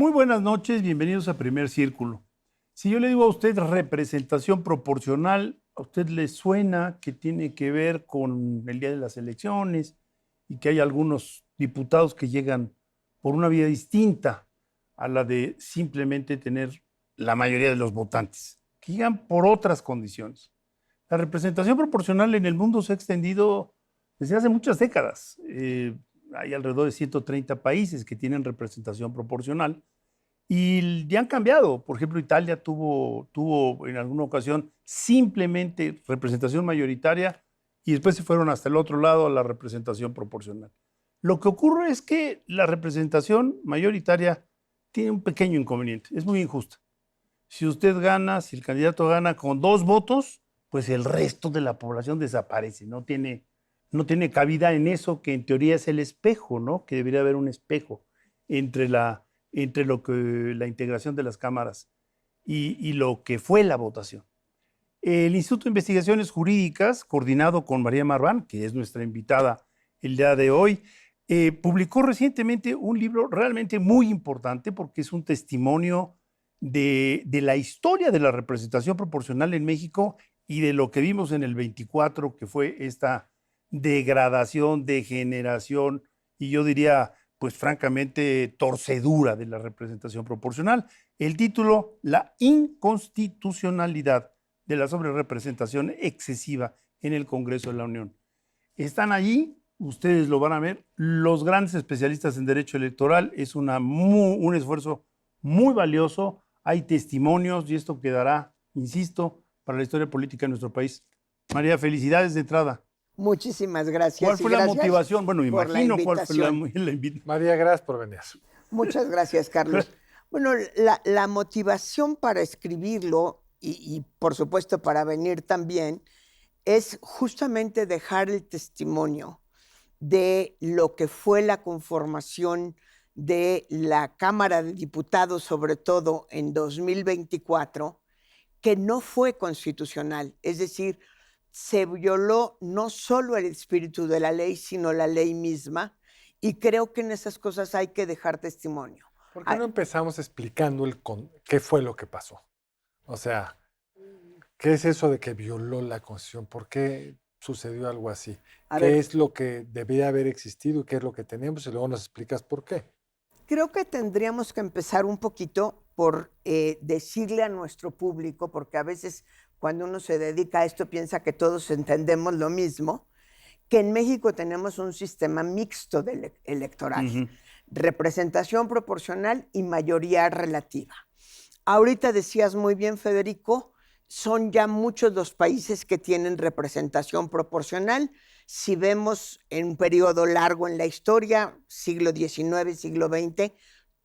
Muy buenas noches, bienvenidos a Primer Círculo. Si yo le digo a usted representación proporcional, ¿a usted le suena que tiene que ver con el día de las elecciones y que hay algunos diputados que llegan por una vía distinta a la de simplemente tener la mayoría de los votantes, que llegan por otras condiciones? La representación proporcional en el mundo se ha extendido desde hace muchas décadas. Hay alrededor de 130 países que tienen representación proporcional y ya han cambiado. Por ejemplo, Italia tuvo en alguna ocasión simplemente representación mayoritaria y después se fueron hasta el otro lado a la representación proporcional. Lo que ocurre es que la representación mayoritaria tiene un pequeño inconveniente, es muy injusta. Si usted gana, si el candidato gana con 2 votos, pues el resto de la población desaparece, no tiene cabida en eso que en teoría es el espejo, ¿no? Que debería haber un espejo entre la integración de las cámaras y lo que fue la votación. El Instituto de Investigaciones Jurídicas, coordinado con María Marván, que es nuestra invitada el día de hoy, publicó recientemente un libro realmente muy importante porque es un testimonio de la historia de la representación proporcional en México y de lo que vimos en el 24, que fue esta degradación, degeneración y yo diría, pues francamente, torcedura de la representación proporcional. El título, La inconstitucionalidad de la sobrerepresentación excesiva en el Congreso de la Unión. Están allí, ustedes lo van a ver, los grandes especialistas en derecho electoral. Es un esfuerzo muy valioso. Hay testimonios y esto quedará, insisto, para la historia política de nuestro país. María, felicidades de entrada. Muchísimas gracias. ¿Cuál fue la motivación? Bueno, me imagino cuál fue la invitación. María, gracias por venir. Muchas gracias, Carlos. Bueno, la motivación para escribirlo y por supuesto para venir también es justamente dejar el testimonio de lo que fue la conformación de la Cámara de Diputados, sobre todo en 2024, que no fue constitucional. Es decir, se violó no solo el espíritu de la ley, sino la ley misma, y creo que en esas cosas hay que dejar testimonio. ¿Por qué no empezamos explicando qué fue lo que pasó? O sea, ¿qué es eso de que violó la Constitución? ¿Por qué sucedió algo así? ¿Qué es lo que debía haber existido y qué es lo que tenemos? Y luego nos explicas por qué. Creo que tendríamos que empezar un poquito por decirle a nuestro público, porque a veces cuando uno se dedica a esto piensa que todos entendemos lo mismo, que en México tenemos un sistema mixto electoral, representación proporcional y mayoría relativa. Ahorita decías muy bien, Federico, son ya muchos los países que tienen representación proporcional. Si vemos en un periodo largo en la historia, siglo XIX, siglo XX,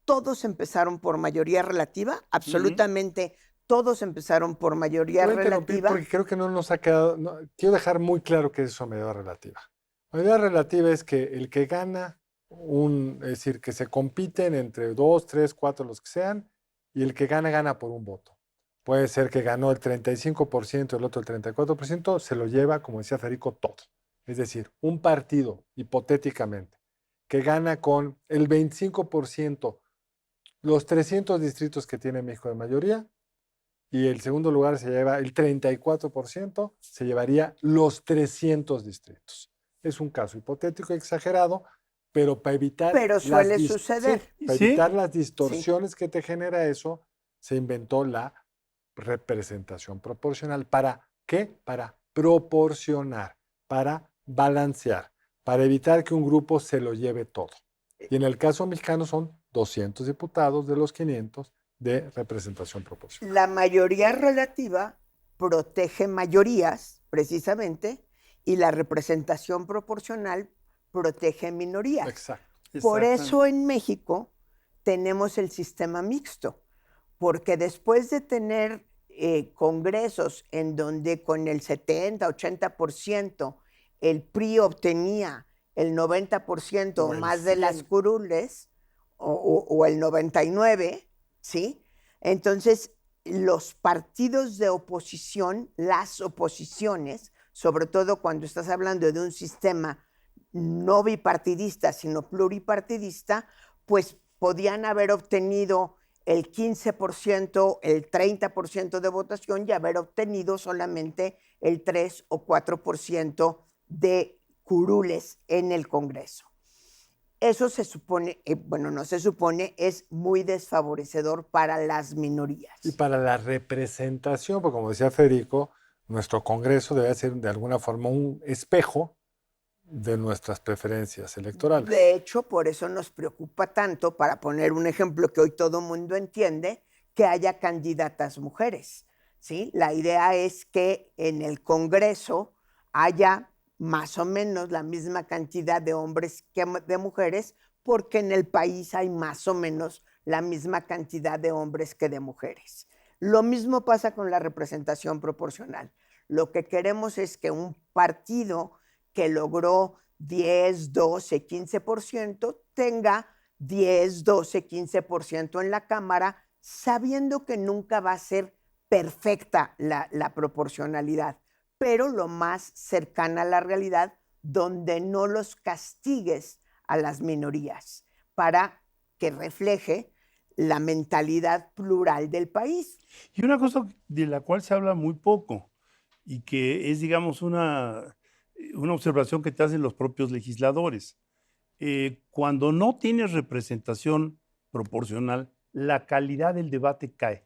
todos empezaron por mayoría relativa, absolutamente todos empezaron por mayoría relativa. Porque creo que no nos ha quedado. Quiero dejar muy claro que es eso, mayoría relativa. Mayoría relativa es que el que gana, es decir, que se compiten entre 2, 3, 4, los que sean, y el que gana por un voto. Puede ser que ganó el 35%, el otro el 34%, se lo lleva, como decía Federico, todo. Es decir, un partido, hipotéticamente, que gana con el 25% los 300 distritos que tiene México de mayoría, y el segundo lugar se lleva el 34%, se llevaría los 300 distritos. Es un caso hipotético, exagerado, pero para evitar... Pero suele suceder. Sí, para evitar las distorsiones que te genera eso, se inventó la representación proporcional. ¿Para qué? Para proporcionar, para balancear, para evitar que un grupo se lo lleve todo. Y en el caso mexicano son 200 diputados de los 500 de representación proporcional. La mayoría relativa protege mayorías, precisamente, y la representación proporcional protege minorías. Exacto. Por eso en México tenemos el sistema mixto, porque después de tener congresos en donde con el 70, 80% el PRI obtenía el 90% o más de las curules, o el 99%, ¿sí? Entonces, los partidos de oposición, las oposiciones, sobre todo cuando estás hablando de un sistema no bipartidista, sino pluripartidista, pues podían haber obtenido el 15%, el 30% de votación y haber obtenido solamente el 3 o 4% de curules en el Congreso. Eso se supone, bueno, no se supone, es muy desfavorecedor para las minorías. Y para la representación, porque como decía Federico, nuestro Congreso debe ser de alguna forma un espejo de nuestras preferencias electorales. De hecho, por eso nos preocupa tanto, para poner un ejemplo que hoy todo el mundo entiende, que haya candidatas mujeres, ¿sí? La idea es que en el Congreso haya más o menos la misma cantidad de hombres que de mujeres, porque en el país hay más o menos la misma cantidad de hombres que de mujeres. Lo mismo pasa con la representación proporcional. Lo que queremos es que un partido que logró 10, 12, 15%, tenga 10, 12, 15% en la Cámara, sabiendo que nunca va a ser perfecta la proporcionalidad, pero lo más cercana a la realidad, donde no los castigues a las minorías, para que refleje la mentalidad plural del país. Y una cosa de la cual se habla muy poco y que es, digamos, una observación que te hacen los propios legisladores. Cuando no tienes representación proporcional, la calidad del debate cae.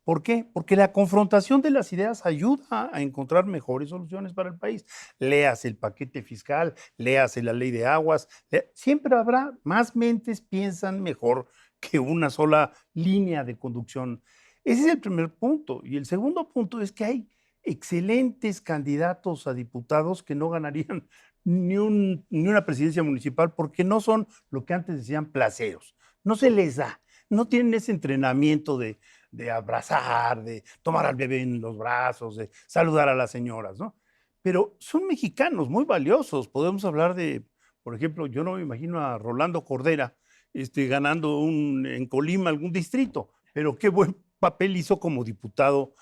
¿Por qué? Porque la confrontación de las ideas ayuda a encontrar mejores soluciones para el país. Léase el paquete fiscal, léase la ley de aguas, siempre habrá más mentes piensan mejor que una sola línea de conducción. Ese es el primer punto. Y el segundo punto es que hay excelentes candidatos a diputados que no ganarían ni una presidencia municipal porque no son lo que antes decían placeros. No se les da, no tienen ese entrenamiento de abrazar, de tomar al bebé en los brazos, de saludar a las señoras, ¿no? Pero son mexicanos muy valiosos. Podemos hablar de, por ejemplo, yo no me imagino a Rolando Cordera ganando en Colima algún distrito, pero qué buen papel hizo como diputado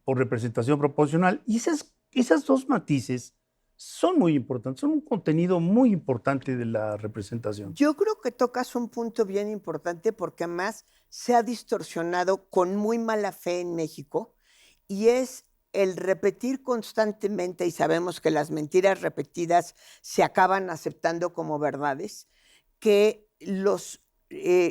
por representación proporcional. Y esas dos matices son muy importantes, son un contenido muy importante de la representación. Yo creo que tocas un punto bien importante porque además se ha distorsionado con muy mala fe en México y es el repetir constantemente, y sabemos que las mentiras repetidas se acaban aceptando como verdades, que los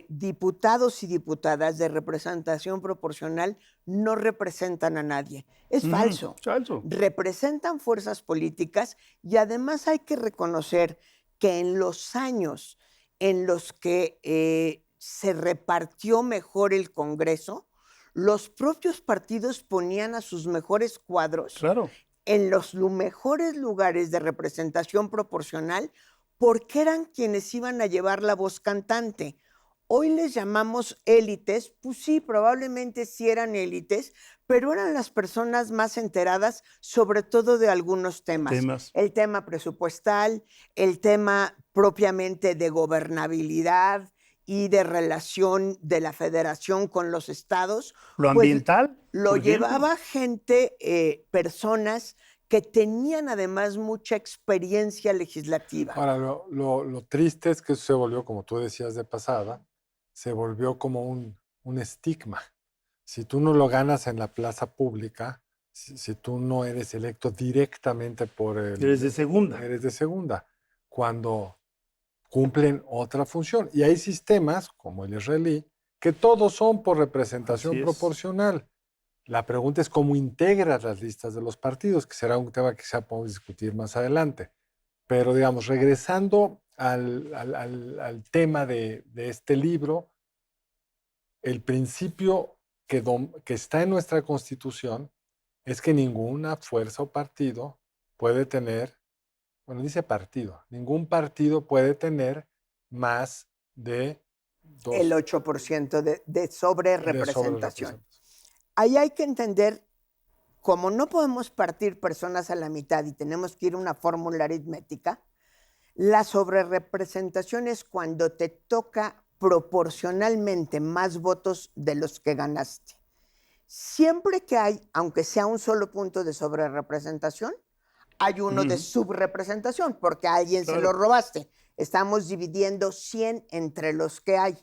diputados y diputadas de representación proporcional no representan a nadie. Es falso. Falso. Representan fuerzas políticas y además hay que reconocer que en los años en los que se repartió mejor el Congreso, los propios partidos ponían a sus mejores cuadros Claro. en los mejores lugares de representación proporcional porque eran quienes iban a llevar la voz cantante. Hoy les llamamos élites, pues sí, probablemente sí eran élites, pero eran las personas más enteradas, sobre todo de algunos temas. El tema presupuestal, el tema propiamente de gobernabilidad y de relación de la federación con los estados. Lo ambiental. Pues, lo llevaba gente, personas que tenían además mucha experiencia legislativa. Ahora, lo triste es que eso se volvió, como tú decías de pasada, se volvió como un estigma. Si tú no lo ganas en la plaza pública, si tú no eres electo directamente por el... Eres de segunda. Eres de segunda, cuando cumplen otra función. Y hay sistemas, como el israelí, que todos son por representación proporcional. La pregunta es cómo integras las listas de los partidos, que será un tema que ya podemos discutir más adelante. Pero, digamos, regresando al tema de este libro, el principio que está en nuestra Constitución es que ninguna fuerza o partido puede tener, bueno, dice partido, ningún partido puede tener más de el 8% de sobrerepresentación. Ahí hay que entender, como no podemos partir personas a la mitad y tenemos que ir a una fórmula aritmética, la sobrerepresentación es cuando te toca proporcionalmente más votos de los que ganaste. Siempre que hay, aunque sea un solo punto de sobrerepresentación, hay uno de subrepresentación, porque a alguien se lo robaste. estamos dividiendo 100 entre los que hay.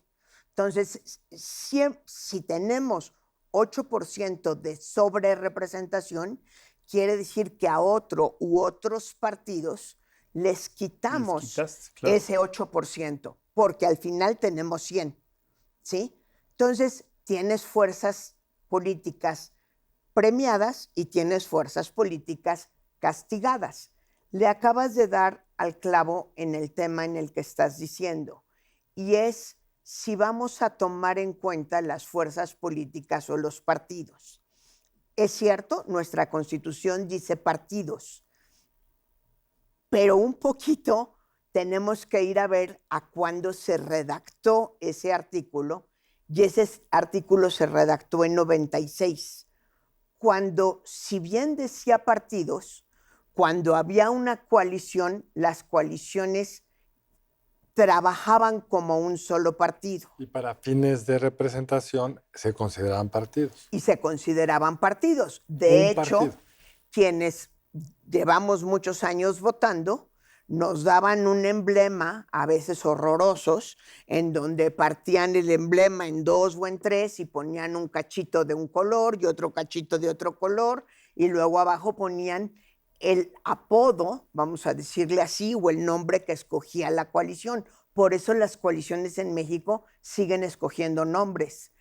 Entonces, si tenemos 8% de sobrerepresentación, quiere decir que a otro u otros partidos les quitamos quitaste, claro. ese 8%, porque al final tenemos 100, ¿sí? Entonces, tienes fuerzas políticas premiadas y tienes fuerzas políticas castigadas. Le acabas de dar al clavo en el tema en el que estás diciendo, y es si vamos a tomar en cuenta las fuerzas políticas o los partidos. Es cierto, nuestra Constitución dice partidos, pero un poquito tenemos que ir a ver a cuándo se redactó ese artículo, y ese artículo se redactó en 96, cuando, si bien decía partidos, cuando había una coalición, las coaliciones trabajaban como un solo partido. Y para fines de representación se consideraban partidos. Y se consideraban partidos. De Un hecho, partido. quienes llevamos muchos años votando, nos daban un emblema, a veces horrorosos, en donde partían el emblema en 2 o en 3 y ponían un cachito de un color y otro cachito de otro color, y luego abajo ponían el apodo, vamos a decirle así, o el nombre que escogía la coalición. Por eso las coaliciones en México siguen escogiendo nombres.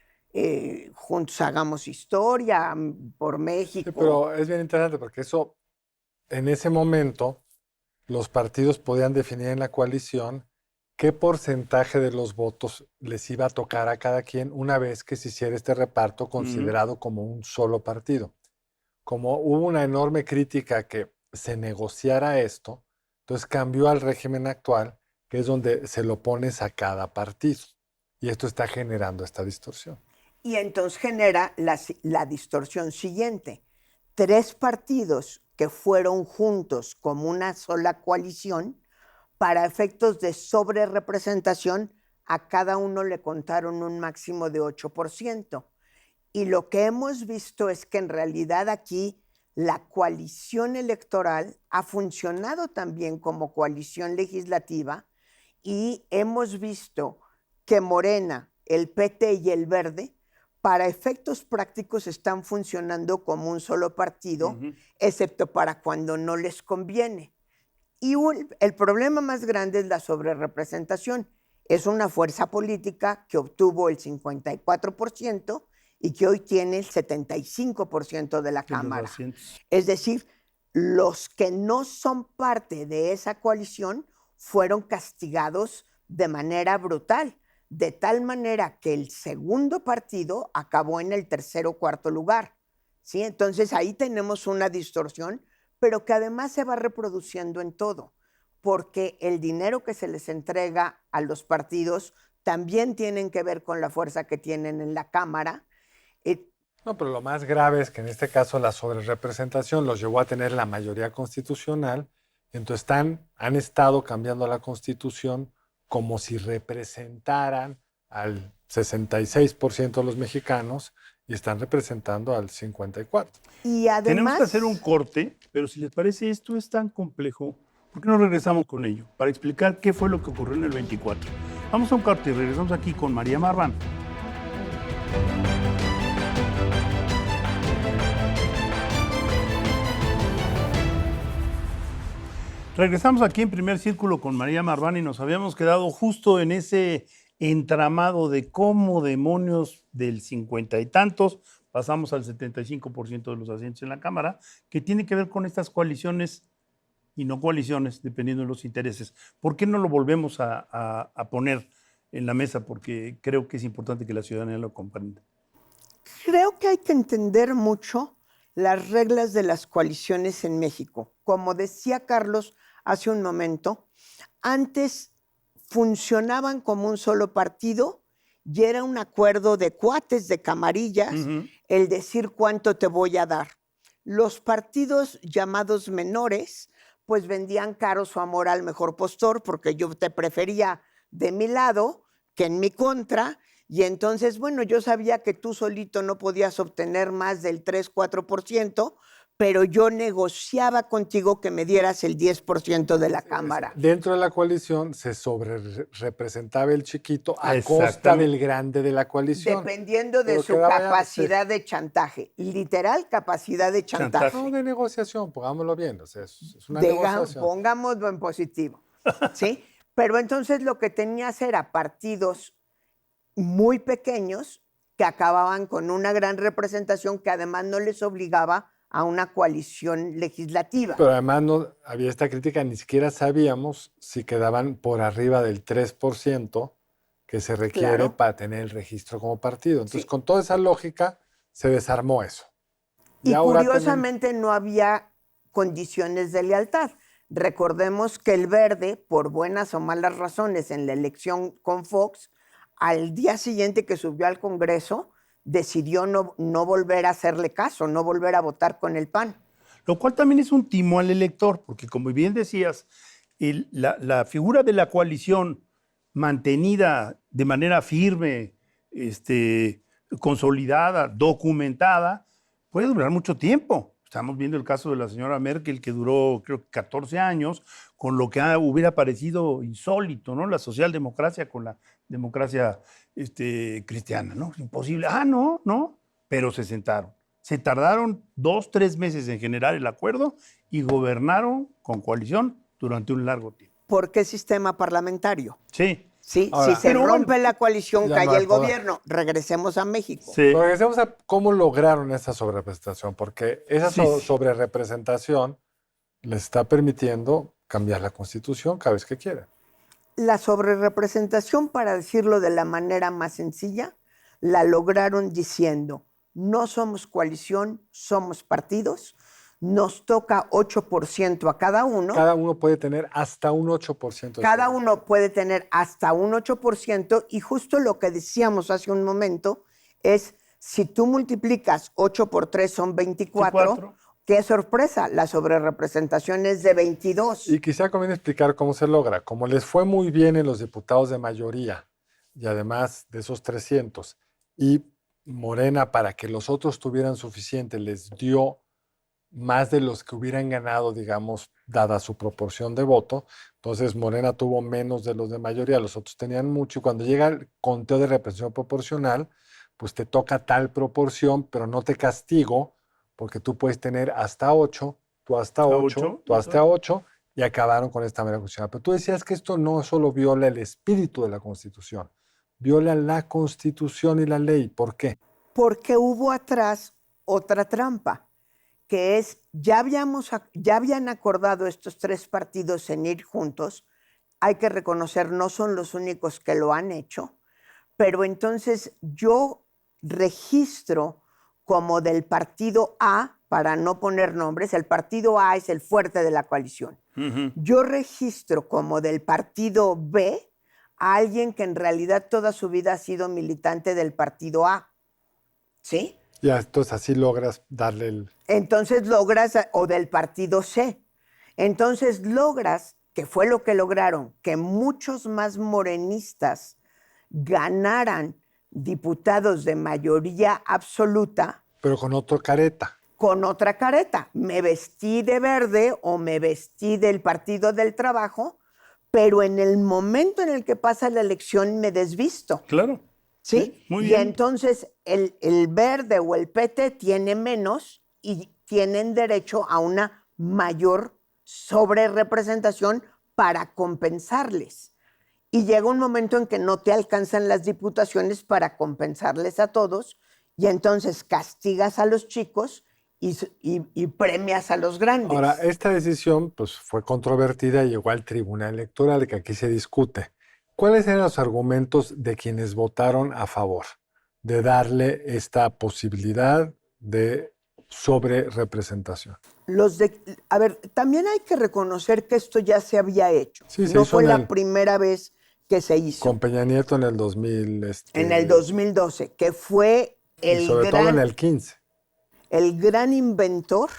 Juntos hagamos historia, por México. Sí, pero es bien interesante porque eso, en ese momento, los partidos podían definir en la coalición qué porcentaje de los votos les iba a tocar a cada quien una vez que se hiciera este reparto considerado como un solo partido. Como hubo una enorme crítica que se negociara esto, entonces cambió al régimen actual, que es donde se lo pones a cada partido. Y esto está generando esta distorsión. Y entonces genera la distorsión siguiente. 3 partidos que fueron juntos como una sola coalición, para efectos de sobrerepresentación, a cada uno le contaron un máximo de 8%. Y lo que hemos visto es que en realidad aquí la coalición electoral ha funcionado también como coalición legislativa, y hemos visto que Morena, el PT y el Verde, para efectos prácticos están funcionando como un solo partido, excepto para cuando no les conviene. Y el problema más grande es la sobrerepresentación. Es una fuerza política que obtuvo el 54% y que hoy tiene el 75% de la Cámara. Es decir, los que no son parte de esa coalición fueron castigados de manera brutal, de tal manera que el segundo partido acabó en el 3er o 4er lugar, ¿sí? Entonces ahí tenemos una distorsión, pero que además se va reproduciendo en todo, porque el dinero que se les entrega a los partidos también tienen que ver con la fuerza que tienen en la Cámara. No, pero lo más grave es que en este caso la sobrerepresentación los llevó a tener la mayoría constitucional, entonces han estado cambiando la Constitución como si representaran al 66% de los mexicanos y están representando al 54%. Y además, tenemos que hacer un corte, pero si les parece esto es tan complejo, ¿por qué no regresamos con ello? Para explicar qué fue lo que ocurrió en el 24. Vamos a un corte y regresamos aquí con María Marván. Regresamos aquí en Primer Círculo con María Marván y nos habíamos quedado justo en ese entramado de cómo demonios del 50 y tantos pasamos al 75% de los asientos en la Cámara, que tiene que ver con estas coaliciones y no coaliciones, dependiendo de los intereses. ¿Por qué no lo volvemos a poner en la mesa? Porque creo que es importante que la ciudadanía lo comprenda. Creo que hay que entender mucho las reglas de las coaliciones en México. Como decía Carlos hace un momento, antes funcionaban como un solo partido y era un acuerdo de cuates, de camarillas, el decir cuánto te voy a dar. Los partidos llamados menores, pues vendían caro su amor al mejor postor, porque yo te prefería de mi lado que en mi contra, y entonces, bueno, yo sabía que tú solito no podías obtener más del 3-4%, pero yo negociaba contigo que me dieras el 10% de la Cámara. Dentro de la coalición se representaba el chiquito a costa Exactamente. del grande de la coalición. Dependiendo de Pero su quedaba ya, capacidad de chantaje. Literal capacidad de chantaje. No de negociación, pongámoslo bien. O sea, es una negociación. Pongámoslo en positivo. ¿Sí? Pero entonces lo que tenías era partidos muy pequeños que acababan con una gran representación que además no les obligaba a una coalición legislativa. Pero además no había esta crítica, ni siquiera sabíamos si quedaban por arriba del 3% que se requiere Claro. para tener el registro como partido. Entonces, Sí. con toda esa lógica, se desarmó eso. Y ahora curiosamente no había condiciones de lealtad. Recordemos que el Verde, por buenas o malas razones, en la elección con Fox, al día siguiente que subió al Congreso, decidió no volver a hacerle caso, no volver a votar con el PAN. Lo cual también es un timo al elector, porque como bien decías, la figura de la coalición mantenida de manera firme, consolidada, documentada, puede durar mucho tiempo. Estamos viendo el caso de la señora Merkel, que duró, creo que 14 años, con lo que hubiera parecido insólito, ¿no? La socialdemocracia con la democracia cristiana, ¿no? Imposible. No, pero se sentaron. Se tardaron 2, 3 meses en generar el acuerdo y gobernaron con coalición durante un largo tiempo. ¿Por qué sistema parlamentario? Sí. Sí, Ahora, si se rompe la coalición, ya cae no hay el poder. gobierno. Regresemos a México. Sí. Pero regresemos a cómo lograron esa sobrerepresentación, porque esa Sí. sobrerepresentación les está permitiendo cambiar la Constitución cada vez que quieren. La sobrerepresentación, para decirlo de la manera más sencilla, la lograron diciendo, no somos coalición, somos partidos, nos toca 8% a cada uno. Cada uno puede tener hasta un 8%. Cada uno puede tener hasta un 8% y justo lo que decíamos hace un momento es, si tú multiplicas 8 por 3 son 24, 24. ¡Qué sorpresa! La sobrerepresentación es de 22. Y quizá conviene explicar cómo se logra. Como les fue muy bien en los diputados de mayoría, y además de esos 300, y Morena, para que los otros tuvieran suficiente, les dio más de los que hubieran ganado, digamos, dada su proporción de voto. Entonces Morena tuvo menos de los de mayoría, los otros tenían mucho, y cuando llega el conteo de representación proporcional, pues te toca tal proporción, pero no te castigo, porque tú puedes tener hasta 8, tú hasta 8, tú hasta 8, y acabaron con esta manera constitucional. Pero tú decías que esto no solo viola el espíritu de la Constitución, viola la Constitución y la ley. ¿Por qué? Porque hubo atrás otra trampa, que es, ya habían acordado estos 3 partidos en ir juntos, hay que reconocer, no son los únicos que lo han hecho, pero entonces yo registro como del partido A, para no poner nombres, el partido A es el fuerte de la coalición. Uh-huh. Yo registro como del partido B a alguien que en realidad toda su vida ha sido militante del partido A. ¿Sí? Ya, entonces así logras darle el... Entonces logras, o del partido C. Entonces logras, que fue lo que lograron, que muchos más morenistas ganaran diputados de mayoría absoluta. Pero con otro careta. Con otra careta. Me vestí de verde o me vestí del Partido del Trabajo, pero en el momento en el que pasa la elección me desvisto. Claro. ¿Sí? Muy Y bien. entonces el verde o el PT tiene menos y tienen derecho a una mayor sobrerepresentación para compensarles. Y llega un momento en que no te alcanzan las diputaciones para compensarles a todos y entonces castigas a los chicos y premias a los grandes. Ahora, esta decisión pues, fue controvertida y llegó al Tribunal Electoral, que aquí se discute. ¿Cuáles eran los argumentos de quienes votaron a favor de darle esta posibilidad de sobrerepresentación? A ver, también hay que reconocer que esto ya se había hecho. Sí, se no hizo fue en la el- primera vez que se hizo. Con Peña Nieto en el 2000. En el 2012, que fue Y sobre todo en el 15. el gran inventor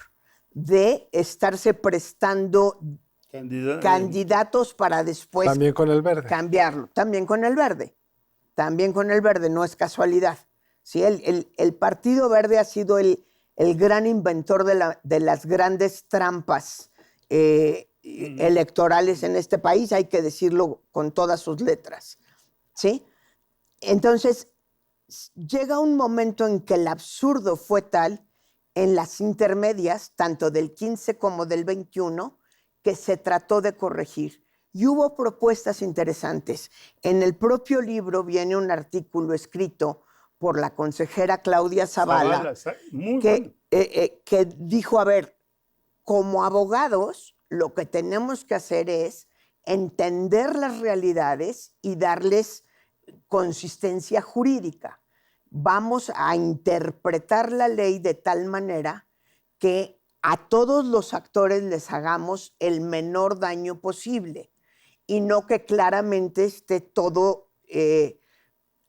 de estarse prestando candidatos para después También con el verde. cambiarlo. También con el verde. También con el verde, no es casualidad. ¿Sí? El Partido Verde ha sido el el gran inventor de las grandes trampas electorales en este país, hay que decirlo con todas sus letras, ¿sí? Entonces, llega un momento en que el absurdo fue tal en las intermedias, tanto del 15 como del 21, que se trató de corregir. Y hubo propuestas interesantes. En el propio libro viene un artículo escrito por la consejera Claudia Zavala, que dijo, a ver, como abogados, lo que tenemos que hacer es entender las realidades y darles consistencia jurídica. Vamos a interpretar la ley de tal manera que a todos los actores les hagamos el menor daño posible y no que claramente esté todo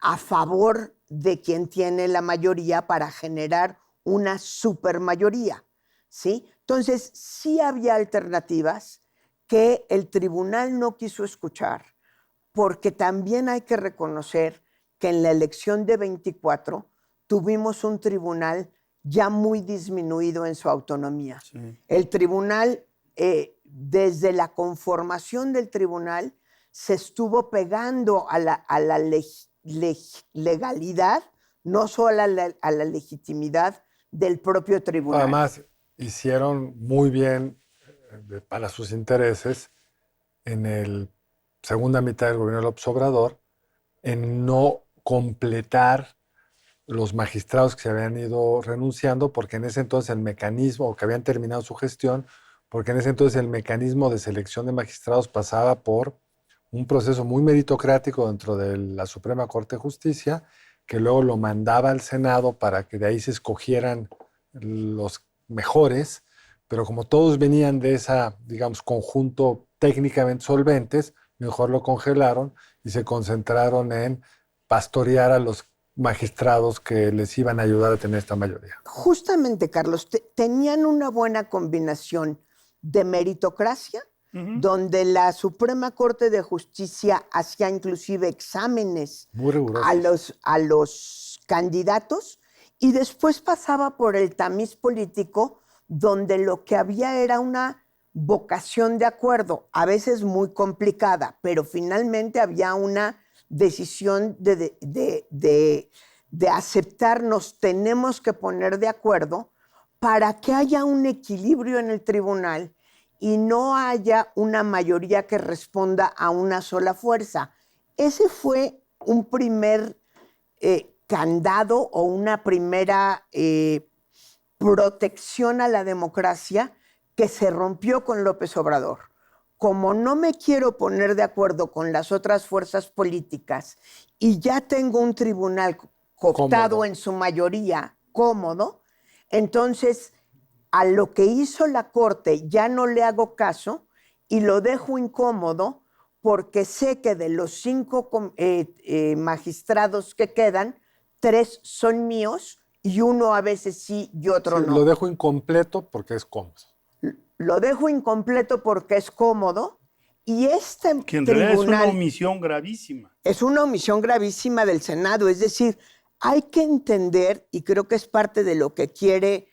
a favor de quien tiene la mayoría para generar una supermayoría, ¿sí? Entonces, sí había alternativas que el tribunal no quiso escuchar, porque también hay que reconocer que en la elección de 24 tuvimos un tribunal ya muy disminuido en su autonomía. Sí. El tribunal, desde la conformación del tribunal, se estuvo pegando a la legalidad, no solo a la legitimidad del propio tribunal. Además, hicieron muy bien para sus intereses en la segunda mitad del gobierno de López Obrador en no completar los magistrados que se habían ido renunciando, porque en ese entonces el mecanismo, o que habían terminado su gestión, porque en ese entonces el mecanismo de selección de magistrados pasaba por un proceso muy meritocrático dentro de la Suprema Corte de Justicia, que luego lo mandaba al Senado para que de ahí se escogieran los mejores, pero como todos venían de esa, digamos, conjunto técnicamente solventes, mejor lo congelaron y se concentraron en pastorear a los magistrados que les iban a ayudar a tener esta mayoría. Justamente, Carlos, tenían una buena combinación de meritocracia, donde la Suprema Corte de Justicia hacía inclusive exámenes a los candidatos, y después pasaba por el tamiz político, donde lo que había era una vocación de acuerdo, a veces muy complicada, pero finalmente había una decisión de aceptarnos, tenemos que poner de acuerdo para que haya un equilibrio en el tribunal y no haya una mayoría que responda a una sola fuerza. Ese fue un primer candado o una primera protección a la democracia que se rompió con López Obrador. Como no me quiero poner de acuerdo con las otras fuerzas políticas y ya tengo un tribunal cooptado en su mayoría cómodo, entonces a lo que hizo la Corte ya no le hago caso y lo dejo incómodo porque sé que de los 5 magistrados que quedan, 3 son míos y uno a veces sí y otro no. Lo dejo incompleto porque es cómodo. Lo dejo incompleto porque es cómodo y este que en realidad es una omisión gravísima. Es una omisión gravísima del Senado. Es decir, hay que entender, y creo que es parte de lo que quiere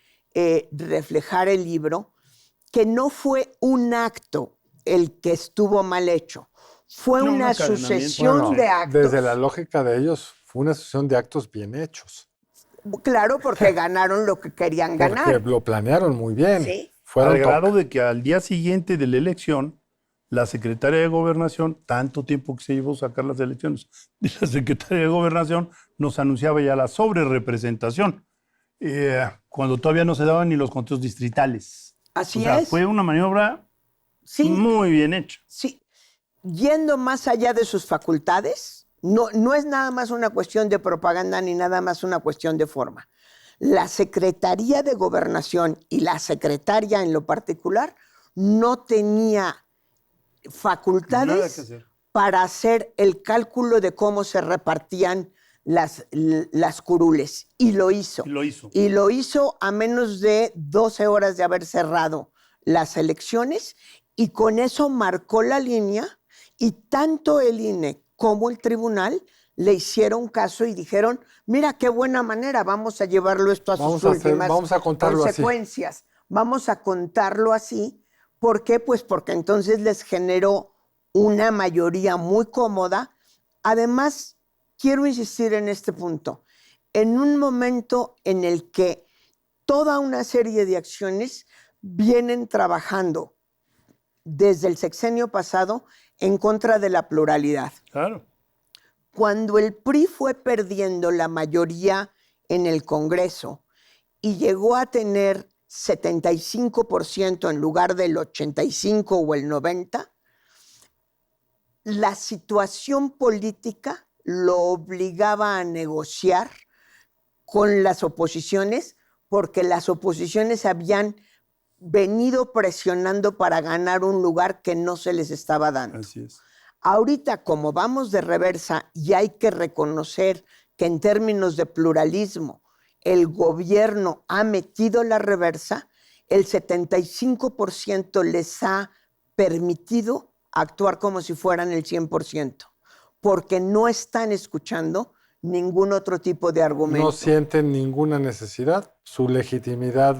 reflejar el libro, que no fue un acto el que estuvo mal hecho. Fue una sucesión de actos. Desde la lógica de ellos, fue una sucesión de actos bien hechos. Claro, porque ganaron lo que querían ganar. Porque lo planearon muy bien. Sí. Al grado de que al día siguiente de la elección, la secretaria de Gobernación, tanto tiempo que se llevó a sacar las elecciones, de la secretaria de Gobernación nos anunciaba ya la sobrerepresentación, cuando todavía no se daban ni los conteos distritales. Así es. Fue una maniobra muy bien hecha. Sí, yendo más allá de sus facultades, no es nada más una cuestión de propaganda ni nada más una cuestión de forma. La Secretaría de Gobernación y la secretaria en lo particular no tenía facultades para hacer el cálculo de cómo se repartían las curules. Y lo hizo. Y lo hizo a menos de 12 horas de haber cerrado las elecciones y con eso marcó la línea y tanto el INE como el tribunal le hicieron caso y dijeron, mira qué buena manera, vamos a llevarlo esto a sus últimas vamos a contarlo consecuencias. Vamos a contarlo así. ¿Por qué? Pues porque entonces les generó una mayoría muy cómoda. Además, quiero insistir en este punto. En un momento en el que toda una serie de acciones vienen trabajando desde el sexenio pasado en contra de la pluralidad. Claro. Cuando el PRI fue perdiendo la mayoría en el Congreso y llegó a tener 75% en lugar del 85% o el 90%, la situación política lo obligaba a negociar con las oposiciones porque las oposiciones habían venido presionando para ganar un lugar que no se les estaba dando. Así es. Ahorita, como vamos de reversa y hay que reconocer que en términos de pluralismo el gobierno ha metido la reversa, el 75% les ha permitido actuar como si fueran el 100%, porque no están escuchando ningún otro tipo de argumento. No sienten ninguna necesidad, su legitimidad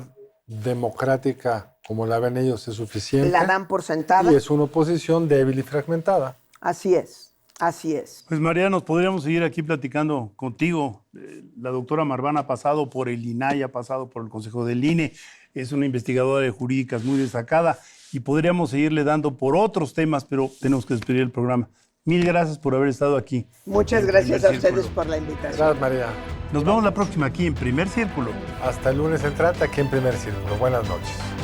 democrática, como la ven ellos, es suficiente. La dan por sentada. Y es una oposición débil y fragmentada. Así es, así es. Pues María, nos podríamos seguir aquí platicando contigo. La doctora Marván ha pasado por el INAI, ha pasado por el Consejo del INE, es una investigadora de jurídicas muy destacada y podríamos seguirle dando por otros temas, pero tenemos que despedir el programa. Mil gracias por haber estado aquí. Muchas en gracias Primer a ustedes Círculo. por la invitación. Gracias, María. Nos vemos la próxima aquí en Primer Círculo. Hasta el lunes entrante aquí en Primer Círculo. Buenas noches.